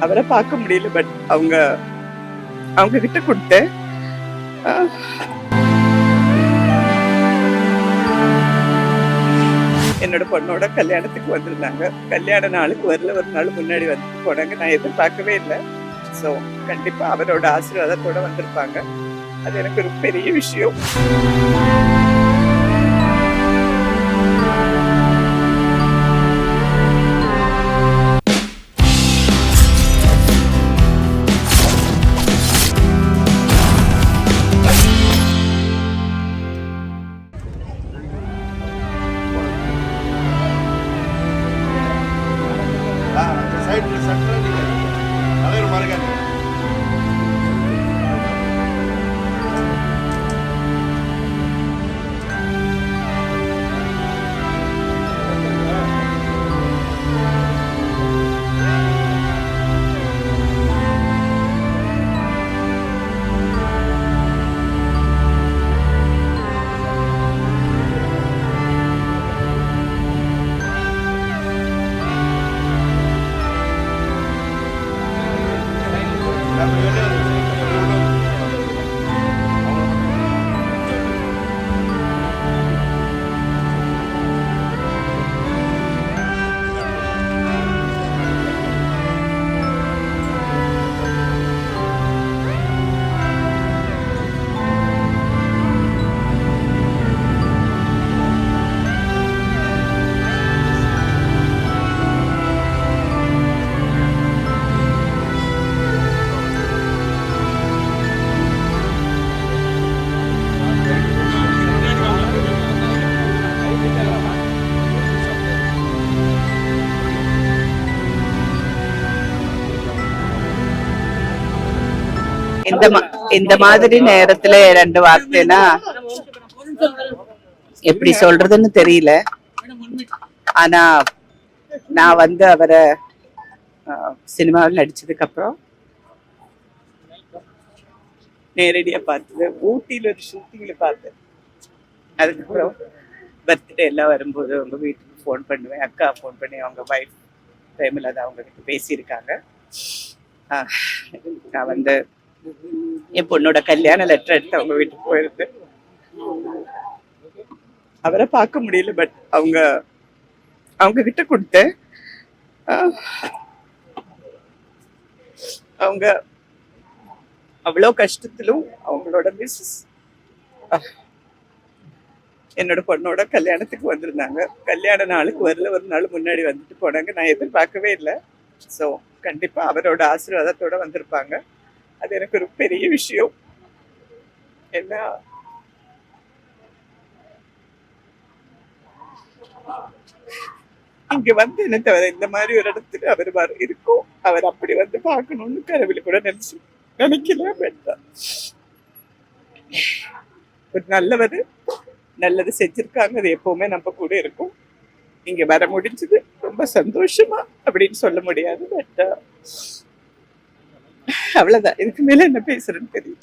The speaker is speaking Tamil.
அவரை பார்க்க முடியல. பட் அவங்க அவங்க கிட்ட கொடுத்தேன். ஆஹ், என்னோட பொண்ணோட கல்யாணத்துக்கு வந்திருந்தாங்க. கல்யாண நாளுக்கு வரல, ஒரு நாள் முன்னாடி வந்து போனாங்க. நான் எதிர்பார்க்கவே இல்லை. ஸோ கண்டிப்பா அவரோட ஆசீர்வாதத்தோட வந்திருப்பாங்க. அது எனக்கு ஒரு பெரிய விஷயம். சைடுல சட்டை நீங்க தலைவர் மறக்காதீங்க. இந்த மாதிரி நேரத்துல ரெண்டு வார்த்தைனா எப்படி சொல்றதுன்னு தெரியல. ஆனா நான் வந்து அவரை சினிமாவில் நடிச்சதுக்கு அப்புறம் நேரடியா பார்த்தது, ஊட்டியில ஒரு ஷூட்டிங்ல பார்த்தேன். அதுக்கப்புறம் பர்த்டே எல்லாம் வரும்போது அவங்க வீட்டுக்கு ஃபோன் பண்ணுவேன். அக்கா ஃபோன் பண்ணி அவங்க வைஃப் பிரேமலதா அவங்க கிட்ட பேசியிருக்காங்க. நான் வந்து என் பொண்ணோட கல்யாண லெட்டர் எடுத்து அவங்க வீட்டுக்கு போயிருந்தேன். அவரை பார்க்க முடியல. பட் அவங்க அவங்க கிட்ட கொடுத்தேன். அவங்க அவ்வளோ கஷ்டத்திலும் அவங்களோட மிஸ்ஸஸ் என்னோட பொண்ணோட கல்யாணத்துக்கு வந்திருந்தாங்க. கல்யாண நாளுக்கு வரல, ஒரு நாள் முன்னாடி வந்துட்டு போனாங்க. நான் எதிர்பார்க்கவே இல்லை. ஸோ கண்டிப்பா அவரோட ஆசீர்வாதத்தோட வந்திருப்பாங்க. அது எனக்கு ஒரு பெரிய விஷயம். ஏன்னா இங்க வந்து என்ன தவிர இந்த மாதிரி ஒரு இடத்துல அவர் இருக்கும், அவர் அப்படி வந்து பார்க்கணும்னு கனவுல கூட நினைக்கல. பட் ஒரு நல்லவர், நல்லது செஞ்சிருக்காங்க. அது எப்பவுமே நம்ம கூட இருக்கும். இங்க வர முடிஞ்சது ரொம்ப சந்தோஷமா அப்படின்னு சொல்ல முடியாது. பட் அவ்வளவுதான். இதுக்கு மேல என்ன பேசுறேன்னு தெரியும்.